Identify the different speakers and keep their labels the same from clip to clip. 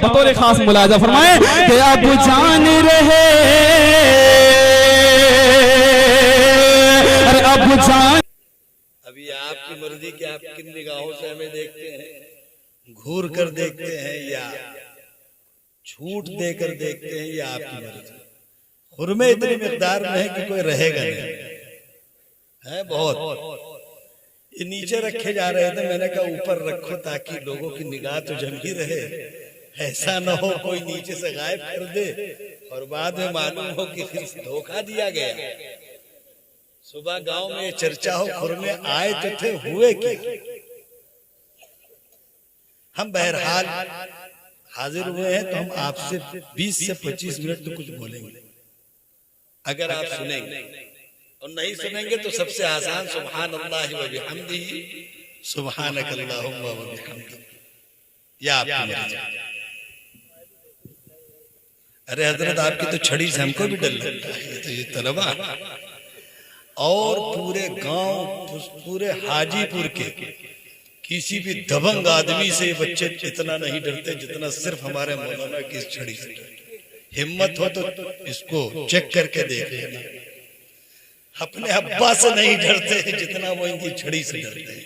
Speaker 1: بطور خاص ملاحظہ فرمائیں کہ اب جان رہے اب جان.
Speaker 2: ابھی آپ کی مرضی کہ آپ کن نگاہوں سے ہمیں دیکھتے ہیں، گھور کر دیکھتے ہیں یا چھوٹ دے کر دیکھتے ہیں، یا آپ کی مرضی. خرمے اتنی مقدار میں ہے کہ کوئی رہے گا نہیں ہے. بہت یہ نیچے رکھے جا رہے تھے، میں نے کہا اوپر رکھو تاکہ لوگوں کی نگاہ تو جمی رہے، ایسا نہ ہو کوئی نیچے سے غائب کر دے اور بعد میں معلوم ہو کہ پھر دھوکہ دیا گیا. صبح گاؤں میں چرچا ہو خرمے آئے تو تھے، ہوئے کیا. ہم بہرحال حاضر ہوئے ہیں تو ہم آپ سے 20 سے 25 منٹ تو کچھ بولیں گے. اگر آپ سنیں گے اور نہیں سنیں گے تو سب سے آسان سبحان اللہ و بحمدہ سبحانک اللہم و بحمدک، یا آپ کی مرضی. ارے حضرت آپ کی تو چھڑی سے ہم کو بھی ڈر لگتا ہے. تو یہ طلبہ اور پورے گاؤں، پورے حاجی پور کے کسی بھی دبنگ آدمی سے یہ بچے اتنا نہیں ڈرتے جتنا صرف ہمارے مولانا کی اس چھڑی سے ڈرتے. ہمت ہو تو اس کو چیک کر کے دیکھ لینا. اپنے ابا سے نہیں ڈرتے جتنا وہ ان کی چھڑی سے ڈرتے ہیں.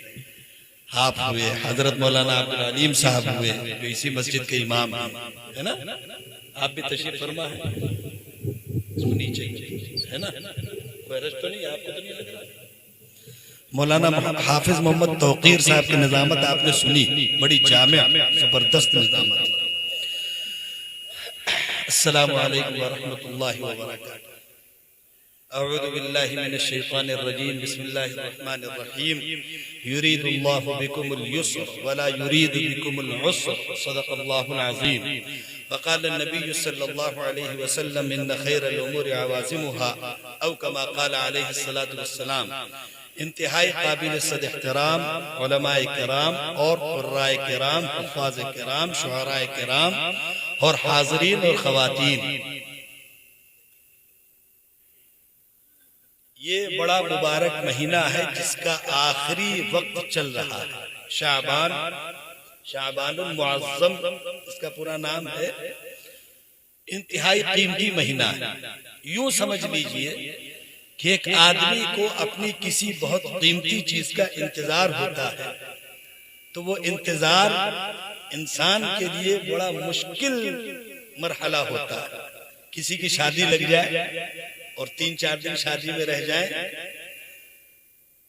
Speaker 2: آپ ہوئے، حضرت مولانا عبدالعلیم صاحب ہوئے جو اسی مسجد کے امام ہے نا، آپ بھی تشریف فرما ہے. نیچے ہے نا، کوئی رش تو نہیں، آپ کو تو نہیں لگ رہا. مولانا حافظ محمد توقیر صاحب کی نظامت آپ نے سنی، بڑی جامع زبردست نظامت. السلام علیکم ورحمۃ اللہ وبرکاتہ. اعوذ باللہ من الشیطان الرجیم، بسم اللہ الرحمن الرحیم. یرید اللہ بکم اليسر ولا یرید بکم العسر، صدق اللہ العظیم. وقال النبی صلی اللہ علیہ وسلم ان خیر الامور عوازمها، او کما قال علیہ الصلاۃ والسلام. انتہائی قابل صد احترام علماء کرام اور قراء کرام، حفاظ کرام، شعراء کرام اور حاضرین اور خواتین، یہ بڑا مبارک مہینہ ہے جس کا آخری وقت چل رہا ہے. شعبان المعظم اس کا پورا نام ہے. انتہائی قیمتی مہینہ ہے. یوں سمجھ لیجئے کہ ایک آدمی کو اپنی کسی بہت قیمتی چیز کا انتظار ہوتا ہے تو وہ انتظار انسان کے لیے بڑا مشکل مرحلہ ہوتا ہے. کسی کی شادی لگ جائے اور 3-4 دن شادی میں رہ جائیں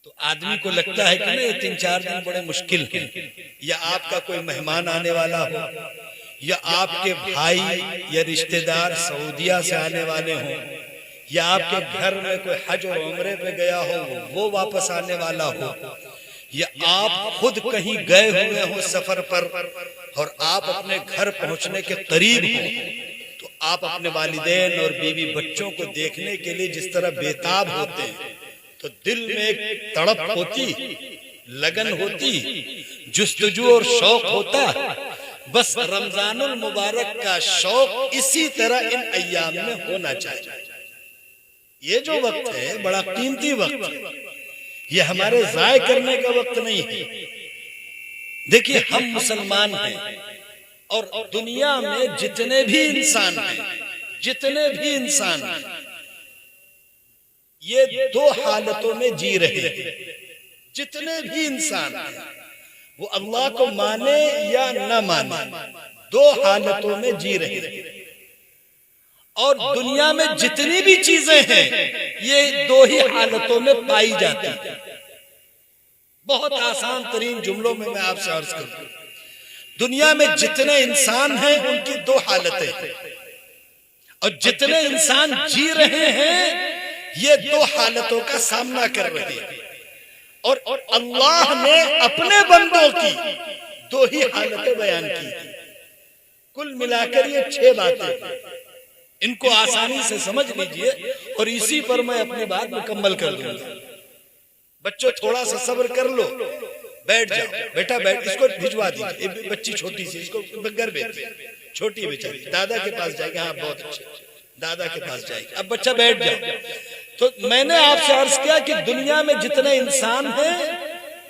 Speaker 2: تو آدمی کو لگتا ہے کہ نہیں یہ 3-4 دن بڑے مشکل ہیں. یا آپ کا کوئی مہمان آنے والا ہو، یا آپ کے بھائی یا رشتہ دار سعودیہ سے آنے والے ہوں، یا آپ کے گھر میں کوئی حج اور عمرے پہ گیا ہو وہ واپس آنے والا ہو، یا آپ خود کہیں گئے ہوئے ہوں سفر پر اور آپ اپنے گھر پہنچنے کے قریب ہوں، تو آپ اپنے والدین اور بیوی بچوں کو دیکھنے کے لیے جس طرح بیتاب ہوتے ہیں تو دل میں ایک تڑپ ہوتی، لگن ہوتی، جستجو اور شوق ہوتا. بس رمضان المبارک کا شوق اسی طرح ان ایام میں ہونا چاہیے. یہ جو وقت ہے بڑا قیمتی وقت ہے، یہ ہمارے ضائع کرنے کا وقت نہیں ہے. دیکھیے ہم مسلمان ہیں اور دنیا میں جتنے بھی انسان ہیں یہ 2 حالتوں میں جی رہے ہیں. جتنے بھی انسان ہیں وہ اللہ کو مانے یا نہ مانے 2 حالتوں میں جی رہے ہیں. اور دنیا میں جتنی بھی چیزیں ہیں یہ 2 ہی حالتوں میں پائی جاتی ہیں. بہت آسان ترین جملوں میں آپ سے عرض کروں، دنیا میں جتنے انسان ہیں ان کی 2 حالتیں ہیں، اور جتنے انسان جی رہے ہیں یہ 2 حالتوں کا سامنا کر رہے ہیں. اور اللہ نے اپنے بندوں کی 2 ہی حالتیں بیان کی. کل ملا کر یہ 6 باتیں ہیں. ان کو آسانی سے سمجھ لیجئے اور اسی پر میں اپنی بات مکمل کر دوں گا. بچوں تھوڑا سا صبر کر لو، بیٹھ جاؤ. بیٹا بیٹھ، اس کو بھجوا دیجئے. بچی چھوٹی سی، اس کو گھر بیٹھ، چھوٹی بیچاری دادا کے پاس جائے گی. ہاں بہت اچھے، دادا کے پاس جائے گی. اب بچہ بیٹھ جاؤ. تو میں نے آپ سے عرض کیا کہ دنیا میں جتنے انسان ہیں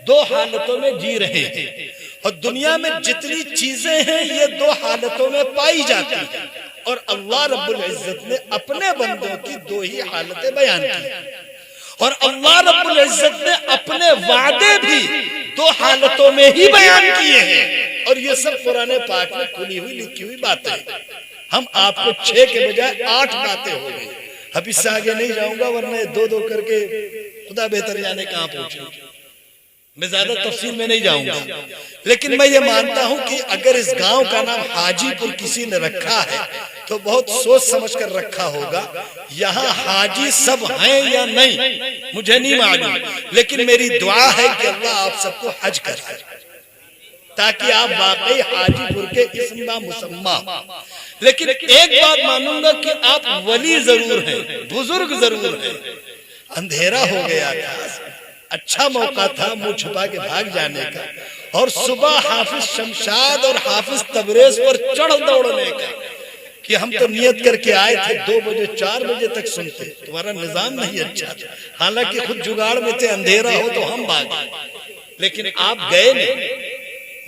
Speaker 2: 2 حالتوں میں جی رہے ہیں، اور دنیا میں جتنی چیزیں ہیں یہ دو حالتوں میں پائی جاتی ہیں، اور اللہ رب العزت نے اپنے بندوں کی دو ہی حالتیں بیان کی، اور اللہ رب العزت نے اپنے وعدے بھی دو حالتوں میں ہی بیان کیے ہیں، اور یہ سب قرآن پاک میں کھلی ہوئی لکھی ہوئی باتیں ہیں۔ ہم آپ کو 6 کے بجائے 8 باتیں ہو گئی، اب اس سے آگے نہیں جاؤں گا ورنہ 2 کر کے خدا بہتر جانے کہاں پہنچے، میں زیادہ تفصیل میں نہیں جاؤں گا، لیکن میں یہ مانتا ہوں کہ اگر اس گاؤں کا نام حاجی پور کسی نے رکھا ہے تو بہت سوچ سمجھ کر رکھا ہوگا۔ یہاں حاجی سب ہیں یا نہیں مجھے نہیں معلوم، لیکن میری دعا ہے کہ اللہ آپ سب کو حج کرے تاکہ آپ واقعی حاجی پور کے اسم با مسمى۔ لیکن ایک بات مانوں گا کہ آپ ولی ضرور ہیں، بزرگ ضرور ہیں۔ اندھیرا ہو گیا تھا، اچھا موقع تھا منہ چھپا کے بھاگ جانے کا، اور صبح حافظ شمشاد اور حافظ تبریز پر چڑھ دوڑنے کا کہ ہم تو نیت کر کے آئے تھے 2 بجے 4 بجے تک سنتے، تمہارا نظام نہیں اچھا تھا، حالانکہ خود جگاڑ میں تھے، اندھیرا ہو تو ہم بھاگے، لیکن آپ گئے نہیں۔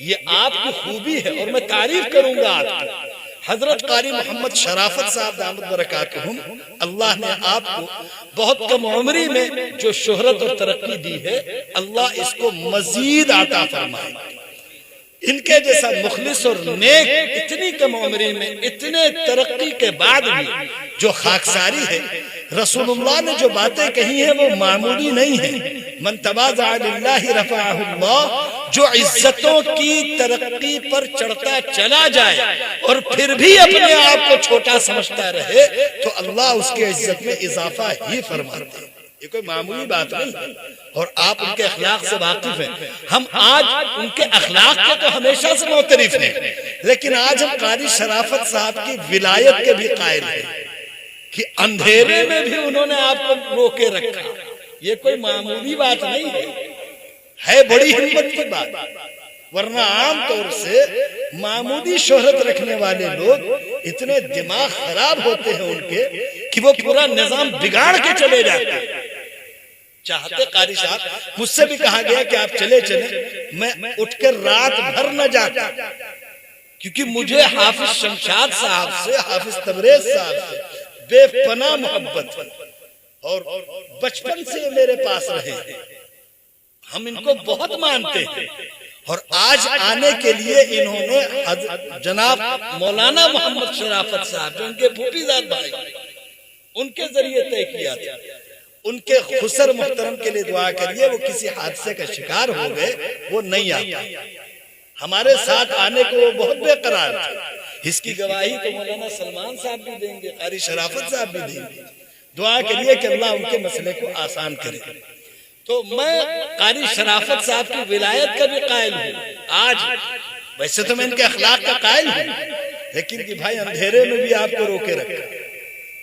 Speaker 2: یہ آپ کی خوبی ہے اور میں تعریف کروں گا آپ کی۔ حضرت قاری محمد شرافت صاحب دامت برکاتہم، اللہ نے آپ کو بہت کم عمری میں جو شہرت اور ترقی دی ہے، اللہ اس کو مزید عطا فرمائے۔ ان کے جیسا مخلص اور نیک اتنی کم عمری میں اتنے ترقی کے بعد بھی جو خاکساری ہے، رسول اللہ نے جو باتیں کہی ہیں وہ معمولی نہیں ہیں۔ من تواضع للہ رفعہ اللہ، جو عزتوں کی ترقی پر چڑھتا چلا جائے اور پھر بھی اپنے آپ کو چھوٹا سمجھتا رہے تو اللہ اس کے عزت میں اضافہ ہی فرماتے ہیں۔ یہ کوئی معمولی بات نہیں ہے، اور آپ ان کے اخلاق سے واقف ہیں۔ ہم آج ان کے اخلاق کے تو ہمیشہ سے معترف ہیں، لیکن آج ہم قاری شرافت صاحب کی ولایت کے بھی قائل ہیں کہ اندھیرے میں بھی انہوں نے آپ کو روکے رکھا۔ یہ کوئی معمولی بات نہیں ہے بڑی ہمت کی بات، ورنہ عام طور سے معمولی شہرت رکھنے والے لوگ اتنے دماغ خراب ہوتے ہیں ان کے کہ وہ پورا نظام بگاڑ کے چلے جاتے ہیں۔ چاہتے قاری صاحب، مجھ سے بھی کہا گیا کہ آپ چلے میں اٹھ کر رات بھر نہ جاتا، کیونکہ مجھے حافظ شمشاد صاحب سے، حافظ تبریز صاحب سے بے پناہ محبت، اور بچپن سے میرے پاس رہے، ہم ان کو بہت مانتے ہیں، اور آج آنے کے لیے انہوں نے جناب مولانا محمد شرافت صاحب جو ان کے پھوپھی زاد بھائی، ان کے ذریعے طے کیا تھا۔ ان کے خسر محترم کے لیے دعا کریے، وہ کسی حادثے کا شکار ہو گئے، وہ نہیں آتے، ہمارے ساتھ آنے کو وہ بہت بے قرار تھے۔ اس کی گواہی تو مولانا سلمان صاحب بھی دیں گے، قاری شرافت صاحب بھی دیں گے۔ دعا کریے کہ اللہ ان کے مسئلے کو آسان کرے۔ تو میں قاری شرافت صاحب کی ولایت کا بھی قائل ہوں آج، ویسے تو میں ان کے اخلاق کا قائل ہوں، لیکن کہ بھائی اندھیرے میں بھی آپ کو روکے رکھا،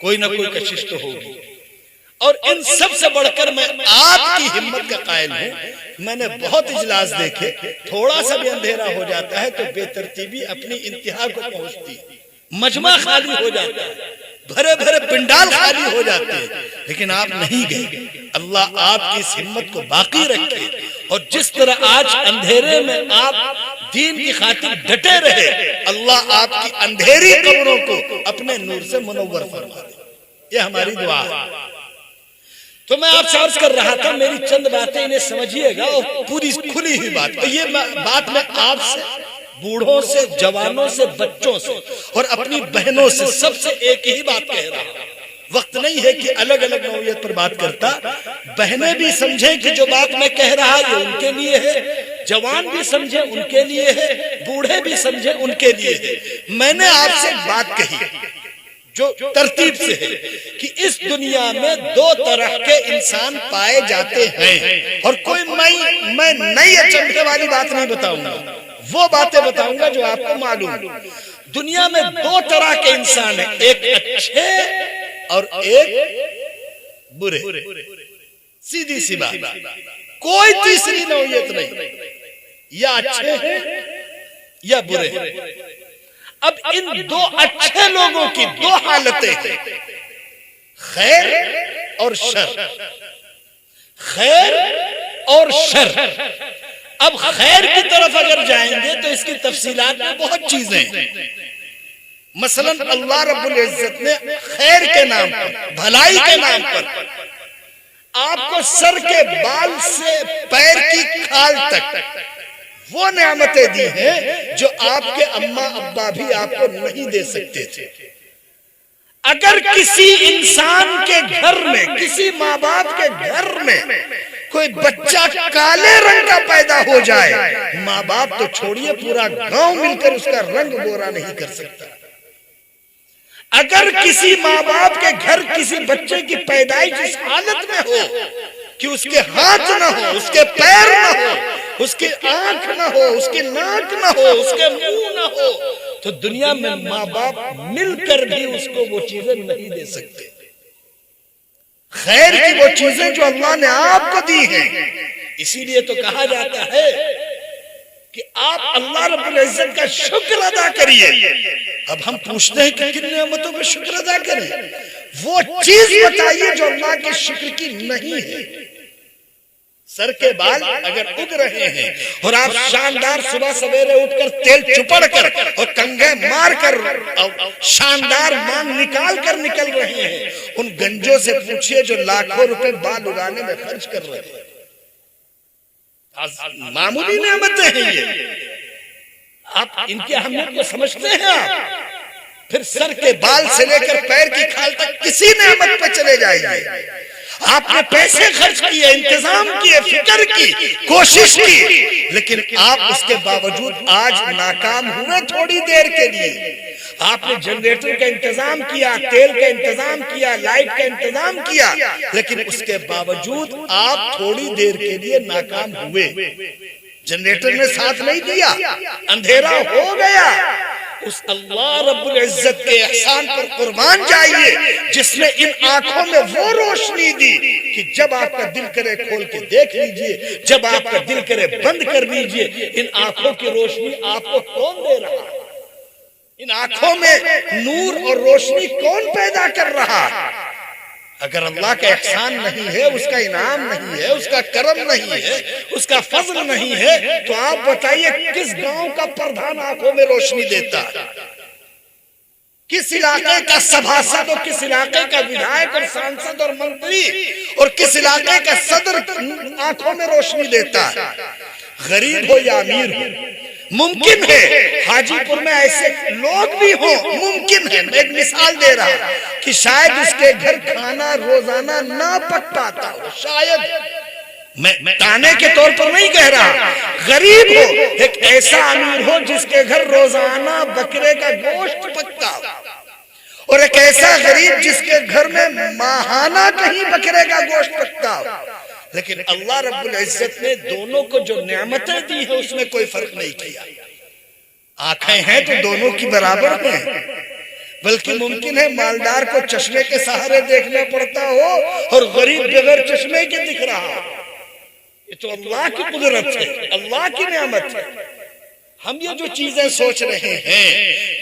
Speaker 2: کوئی نہ کوئی کشش تو ہوگی۔ اور ان سب سے بڑھ کر میں آپ کی ہمت کا قائل ہوں۔ میں نے بہت اجلاس دیکھے، تھوڑا سا بھی اندھیرا ہو جاتا ہے تو بے ترتیبی اپنی انتہا کو پہنچتی، مجمع خالی ہو جاتا ہے، بھرے بھرے پنڈال خالی ہو جاتے ہیں، لیکن آپ نہیں گئے۔ اللہ آپ کی اس ہمت کو باقی رکھے، اور جس طرح آج اندھیرے میں آپ دین کی خاطر ڈٹے رہے، اللہ آپ کی اندھیری قبروں کو اپنے نور سے منور فرما دے، یہ ہماری دعا ہے۔ تو میں آپ سے عرض کر رہا تھا، میری چند باتیں انہیں سمجھیے گا، اور پوری کھلی ہوئی بات، یہ بات میں آپ سے، بوڑھوں سے، جوانوں سے، بچوں سے اور اپنی بہنوں سے سب سے ایک ہی بات کہہ رہا ہوں۔ وقت نہیں ہے کہ الگ الگ نوعیت پر بات کرتا، بہنیں بھی سمجھیں کہ جو بات میں کہہ رہا یہ ان کے لیے ہے، جوان بھی سمجھیں ان کے لیے ہے، بوڑھے بھی سمجھیں ان کے لیے ہے۔ میں نے آپ سے بات کہی جو ترتیب سے ہے کہ اس دنیا میں 2 طرح کے انسان پائے جاتے ہیں، اور کوئی میں نئی اچنبھے والی بات نہیں بتاؤں گا، وہ باتیں بتاؤں گا جو آپ کو معلوم۔ دنیا میں 2 طرح کے انسان ہیں، ایک اچھے اور ایک برے، سیدھی سی بات، کوئی تیسری نوعیت نہیں، یا اچھے ہیں یا برے ہیں۔ اب ان 2 اچھے لوگوں کی 2 حالتیں ہیں، خیر اور شر، خیر اور شر۔ اب خیر کی طرف اگر جائیں گے تو اس کی تفصیلات میں بہت چیزیں ہیں. مثلا اللہ رب العزت نے خیر کے نام پر، بھلائی کے نام پر آپ کو سر کے بال سے پیر کی کھال تک وہ نعمتیں دی ہیں جو آپ کے اماں ابا بھی آپ کو نہیں دے سکتے تھے. اگر کسی انسان کے گھر میں، کسی ماں باپ کے گھر میں کوئی بچہ کالے رنگ کا پیدا ہو جائے، ماں باپ تو چھوڑیے، پورا گاؤں مل کر اس کا رنگ گورا نہیں کر سکتا. اگر کسی ماں باپ کے گھر کسی بچے کی پیدائش اس حالت میں ہو کہ اس کے ہاتھ نہ ہو، اس کے پیر نہ ہو، اس کی آنکھ نہ ہو، اس کی ناک نہ ہو، اس کے منہ نہ ہو، تو دنیا میں ماں باپ مل کر بھی اس کو وہ چیزیں نہیں دے سکتے. خیر کی وہ چیزیں جو اللہ نے آپ کو دی ہیں. اسی لیے تو کہا جاتا ہے کہ آپ اللہ رب العزت کا شکر ادا کریے. اب ہم پوچھتے ہیں کہ کن نعمتوں پہ شکر ادا کریں؟ وہ چیز بتائیے جو اللہ کے شکر کی نہیں ہے. سر کے بال اگر اگ رہے ہیں اور آپ شاندار صبح سویرے اٹھ کر تیل چپڑ کر اور کنگھے مار کر شاندار مان نکال کر نکل رہے ہیں، ان گنجوں سے پوچھئے جو لاکھوں روپے بال اگانے میں خرچ کر رہے ہیں. معمولی نعمتیں ہیں یہ. آپ ان کی اہمیت کو سمجھتے ہیں؟ آپ پھر سر کے بال سے لے کر پیر کی کھال تک کسی نعمت پہ چلے جائیے. آپ نے پیسے خرچ کیے، انتظام کیے، فکر کی، کوشش کی، لیکن آپ اس کے باوجود آج ناکام ہوئے تھوڑی دیر کے لیے. آپ نے جنریٹر کا انتظام کیا، تیل کا انتظام کیا، لائٹ کا انتظام کیا، لیکن اس کے باوجود آپ تھوڑی دیر کے لیے ناکام ہوئے. جنریٹر نے ساتھ نہیں دیا، اندھیرا ہو گیا. اس اللہ رب العزت کے احسان پر قربان جائیے جس نے ان آنکھوں میں وہ روشنی دی کہ جب آپ کا دل کرے کھول کے دیکھ لیجئے، جب آپ کا دل کرے بند کر لیجئے. ان آنکھوں کی روشنی آپ کو کون دے رہا؟ ان آنکھوں میں نور اور روشنی کون پیدا کر رہا؟ اگر اللہ کا احسان نہیں ہے، اس کا انعام نہیں ہے، اس کا کرم نہیں ہے، اس کا فضل نہیں ہے، تو آپ بتائیے کس گاؤں کا پردھان آنکھوں میں روشنی دیتا؟ کس علاقے کا سبھاسد اور کس علاقے کا ودھائک اور سانسد اور منتری اور کس علاقے کا صدر آنکھوں میں روشنی دیتا؟ غریب ہو یا امیر ہو، ممکن ہے حاجی پور میں ایسے لوگ بھی ہوں، ممکن ہے. میں ایک مثال دے رہا کہ شاید اس کے گھر کھانا روزانہ نہ پک پاتا ہو، شاید. میں تانے کے طور پر نہیں کہہ رہا. غریب ہو، ایک ایسا امیر ہو جس کے گھر روزانہ بکرے کا گوشت پکتا ہو، اور ایک ایسا غریب جس کے گھر میں ماہانہ کہیں بکرے کا گوشت پکتا ہو. لیکن اللہ رب العزت نے دونوں کو جو نعمتیں دی ہیں اس میں کوئی فرق نہیں کیا. آنکھیں ہیں تو دونوں کی برابر ہیں، بلکہ ممکن ہے مالدار کو چشمے کے سہارے دیکھنا پڑتا ہو اور غریب بغیر چشمے کے دکھ رہا. یہ تو اللہ کی قدرت ہے، اللہ کی نعمت ہے. ہم یہ جو چیزیں سوچ رہے ہیں،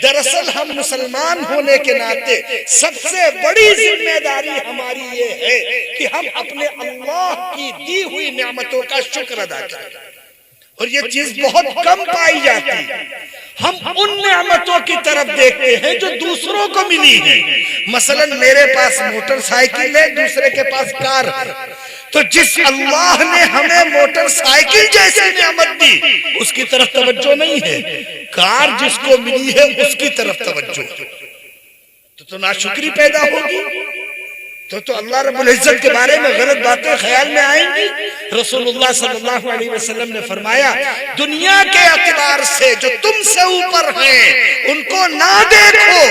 Speaker 2: دراصل ہم مسلمان ہونے کے ناطے سب سے بڑی ذمہ داری ہماری یہ ہے کہ ہم اپنے اللہ کی دی ہوئی نعمتوں کا شکر ادا کریں. اور یہ چیز بہت کم پائی جاتی ہے. ہم ان نعمتوں کی طرف دیکھتے ہیں جو دوسروں کو ملی ہیں. مثلا میرے پاس موٹر سائیکل ہے، دوسرے کے پاس کار ہے. تو جس اللہ نے ہمیں موٹر سائیکل جیسی نعمت دی اس کی طرف توجہ نہیں ہے. کار جس کو ملی ہے اس کی طرف توجہ. تو ناشکری پیدا ہوگی. تو اللہ رب العزت کے بارے میں غلط باتیں خیال میں آئیں گی. رسول اللہ صلی اللہ علیہ وسلم نے فرمایا دنیا کے اعتبار سے جو تم سے اوپر ہیں ان کو نہ دیکھو،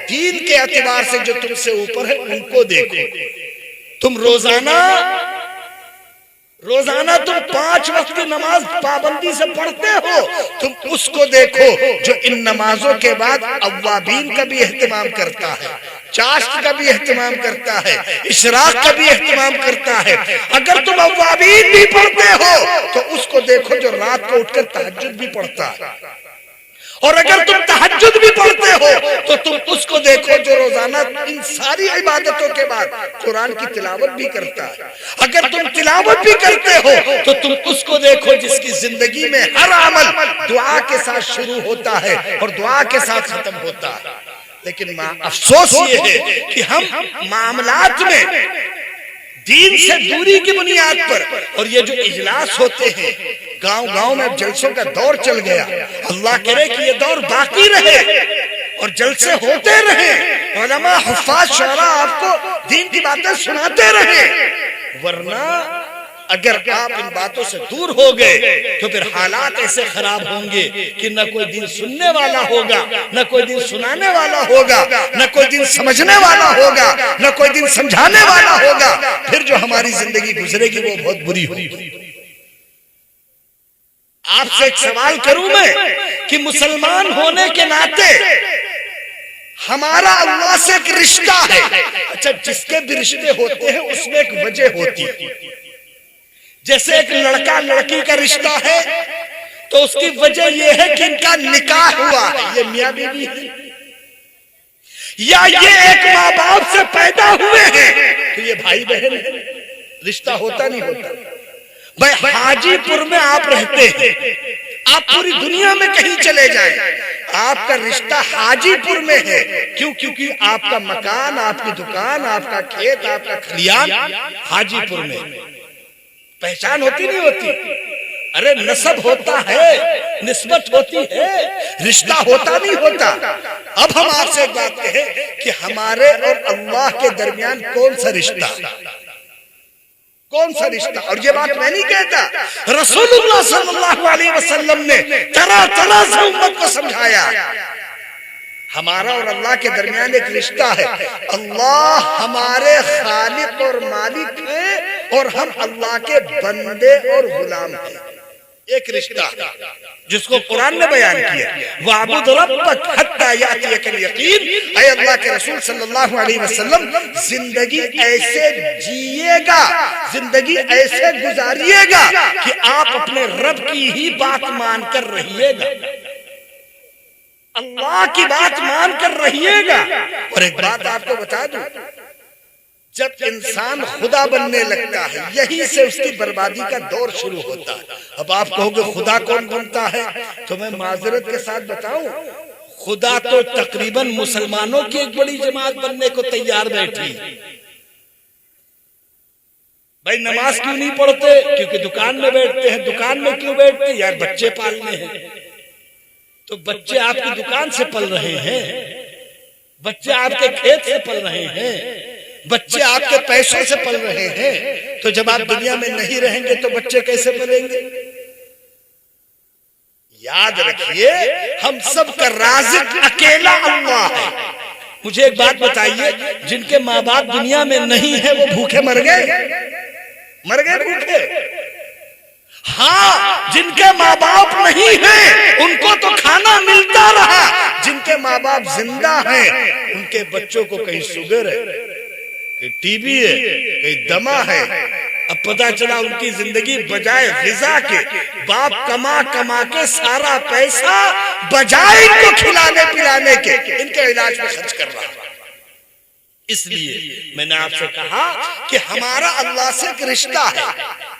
Speaker 2: دین کے اعتبار سے جو تم سے اوپر ہیں ان کو دیکھو. تم روزانہ تم 5 وقت نماز پابندی سے پڑھتے ہو، تم اس کو دیکھو جو ان نمازوں کے بعد اوابین کا بھی اہتمام کرتا ہے، چاشت کا بھی اہتمام کرتا ہے، اشراق کا بھی اہتمام کرتا ہے. اگر تم اوابین بھی پڑھتے ہو تو اس کو دیکھو جو رات کو اٹھ کر تہجد بھی پڑھتا ہے. اور اگر تم تہجد بھی پڑھتے ہو تو تم اس کو دیکھو جو روزانہ ان ساری عبادتوں کے بعد قرآن کی تلاوت بھی کرتا ہے. اگر تم تلاوت بھی کرتے ہو تو تم اس کو دیکھو جس کی زندگی میں ہر عمل دعا کے ساتھ شروع ہوتا ہے اور دعا کے ساتھ ختم ہوتا ہے. لیکن افسوس یہ ہے کہ ہم معاملات میں دین سے دوری کی بنیاد پر، اور یہ جو اجلاس ہوتے ہیں گاؤں گاؤں میں، اب جلسوں کا دور چل گیا. اللہ کرے کہ یہ دور باقی رہے اور جلسے ہوتے رہے، علماء حفاظ شعراء آپ کو دین کی باتیں سناتے رہے. ورنہ اگر آپ ان باتوں سے دور ہو گئے تو پھر حالات ایسے خراب ہوں گے کہ نہ کوئی دین سننے والا ہوگا، نہ کوئی دین سنانے والا ہوگا، نہ کوئی دین سمجھنے والا ہوگا، نہ کوئی دین سمجھانے والا ہوگا. پھر جو ہماری زندگی گزرے گی وہ بہت بری ہوگی. آپ سے ایک سوال کروں میں کہ مسلمان ہونے کے ناطے ہمارا اللہ سے ایک رشتہ ہے. اچھا، جس کے بھی رشتے ہوتے ہیں اس میں ایک وجہ ہوتی ہے. جیسے ایک لڑکا لڑکی کا رشتہ ہے تو اس کی وجہ یہ ہے کہ ان کا نکاح ہوا ہے، یہ میاں بیوی ہے، یا یہ ایک ماں باپ سے پیدا ہوئے ہیں تو یہ بھائی بہن ہے. رشتہ ہوتا نہیں ہوتا. بھائی حاجی پور میں آپ رہتے ہیں، آپ پوری دنیا میں کہیں چلے جائیں، آپ کا رشتہ حاجی پور میں ہے. کیوں؟ کیونکہ آپ کا مکان، آپ کی دکان، آپ کا کھیت، آپ کا کھلیان حاجی پور میں. پہچان ہوتی نہیں ہوتی؟ ارے نسب ہوتا ہے، نسبت ہوتی ہے، رشتہ ہوتا نہیں ہوتا. اب ہم آپ سے ایک بات کہیں کہ ہمارے اور اللہ کے درمیان کون سا رشتہ، کون سا رشتہ؟ اور یہ بات میں نہیں کہتا، رسول اللہ صلی اللہ علیہ وسلم نے طرح طرح سے امت کو سمجھایا. ہمارا اور اللہ کے درمیان ایک رشتہ ہے. اللہ ہمارے خالق اور مالک ہیں اور ہم اللہ کے بندے اور غلام ہیں. ایک رشتہ جس کو قرآن نے بیان کیا، وَاعْبُدْ رَبَّكَ حَتَّى يَأْتِيَكَ الْيَقِينُ. اے اللہ کے رسول صلی اللہ علیہ وسلم، زندگی ایسے جیئے گا، زندگی ایسے گزاریے گا کہ آپ اپنے رب کی ہی بات مان کر رہیے گا، اللہ کی بات مان کر رہیے گا. اور ایک بات آپ کو بتا دوں، جب انسان خدا بننے لگتا ہے یہی سے اس کی بربادی کا دور شروع ہوتا ہے. اب آپ کہو گے خدا کون بنتا ہے؟ تو میں معذرت کے ساتھ بتاؤں، خدا تو تقریباً مسلمانوں کی ایک بڑی جماعت بننے کو تیار بیٹھی. بھائی نماز کیوں نہیں پڑھتے؟ کیونکہ دکان میں بیٹھتے ہیں. دکان میں کیوں بیٹھتے ہیں؟ یار بچے پالنے ہیں. تو بچے آپ کی دکان سے پل رہے ہیں، بچے آپ کے کھیت سے پل رہے ہیں، بچے آپ کے پیسوں سے پل رہے ہیں. تو جب آپ دنیا میں نہیں رہیں گے تو بچے کیسے پلیں گے؟ یاد رکھیے، ہم سب کا رازق اکیلا اللہ ہے. مجھے ایک بات بتائیے، جن کے ماں باپ دنیا میں نہیں ہیں وہ بھوکے مر گئے؟ مر گئے بھوکے؟ ہاں، جن کے ماں باپ نہیں ہیں ان کو تو کھانا ملتا رہا. جن کے ماں باپ زندہ ہیں ان کے بچوں کو کہیں شوگر ہے، کہیں ٹی بی ہے، کہیں دمہ ہے. اب پتا چلا ان کی زندگی بجائے غذا کے، باپ کما کما کے سارا پیسہ بجائے ان کو کھلانے پلانے کے ان کے علاج میں خرچ کر رہا. اس لیے میں نے آپ سے کہا کہ ہمارا اللہ سے ایک رشتہ ہے،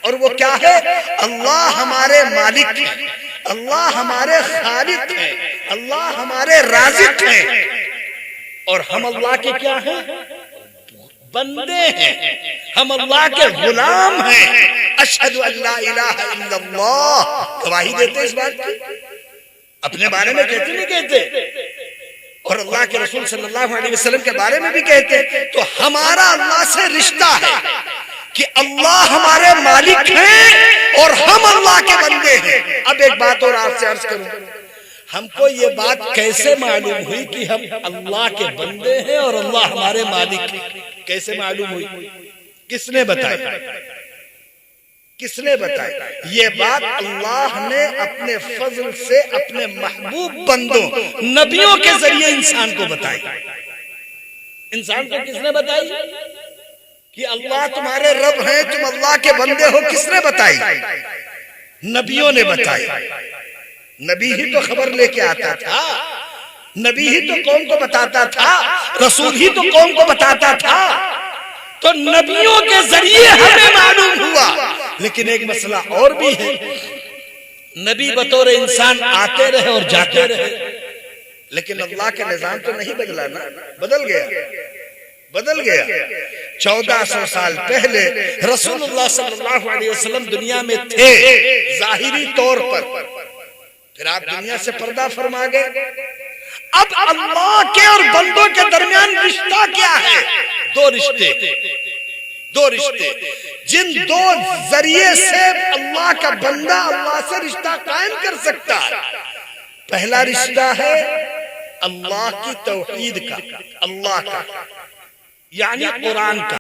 Speaker 2: اور وہ کیا ہے؟ اللہ ہمارے مالک ہیں، اللہ ہمارے خالق ہیں، اللہ ہمارے رازق ہیں، اور ہم اللہ کے کیا ہیں؟ بندے ہیں. ہم اللہ کے غلام ہیں. اشہد ان لا الہ الا اللہ، گواہی دیتے اس بات کی. اپنے بارے میں کہتے نہیں کہتے، اور اللہ کے رسول صلی اللہ علیہ وسلم کے بارے میں بھی کہتے. تو ہمارا اللہ سے رشتہ ہے کہ اللہ ہمارے مالک ہیں اور ہم اللہ کے بندے ہیں. اب ایک بات اور آپ سے عرض کروں، ہم کو یہ بات کیسے معلوم ہوئی کہ ہم اللہ کے بندے ہیں اور اللہ ہمارے مالک ہیں؟ کیسے معلوم ہوئی؟ کس نے بتائی؟ کس نے بتائی؟ یہ بات اللہ نے اپنے فضل سے اپنے محبوب بندوں نبیوں کے ذریعے انسان کو بتائی. انسان کو کس نے بتائی کہ اللہ تمہارے رب ہیں، تم اللہ کے بندے ہو؟ کس نے بتائی؟ نبیوں نے بتائی. نبی ہی تو خبر لے کے آتا تھا. نبی ہی تو قوم کو بتاتا تھا، رسول ہی تو قوم کو بتاتا تھا، تو نبیوں کے ذریعے ہمیں معلوم ہوا۔ لیکن ایک مسئلہ اور بھی ہے، نبی بطور انسان آتے رہے اور جاتے رہے، لیکن اللہ کا نظام تو نہیں بدلا نا، بدل گیا۔ 1400 سال پہلے رسول اللہ صلی اللہ علیہ وسلم دنیا میں تھے ظاہری طور پر، پھر آپ دنیا سے پردہ فرما گئے۔ اب اللہ کے اور بندوں کے درمیان رشتہ کیا ہے؟ دو رشتے جن دو ذریعے سے اللہ کا بندہ اللہ سے رشتہ قائم کر سکتا ہے۔ پہلا رشتہ ہے اللہ کی توحید کا، اللہ کا یعنی قرآن کا۔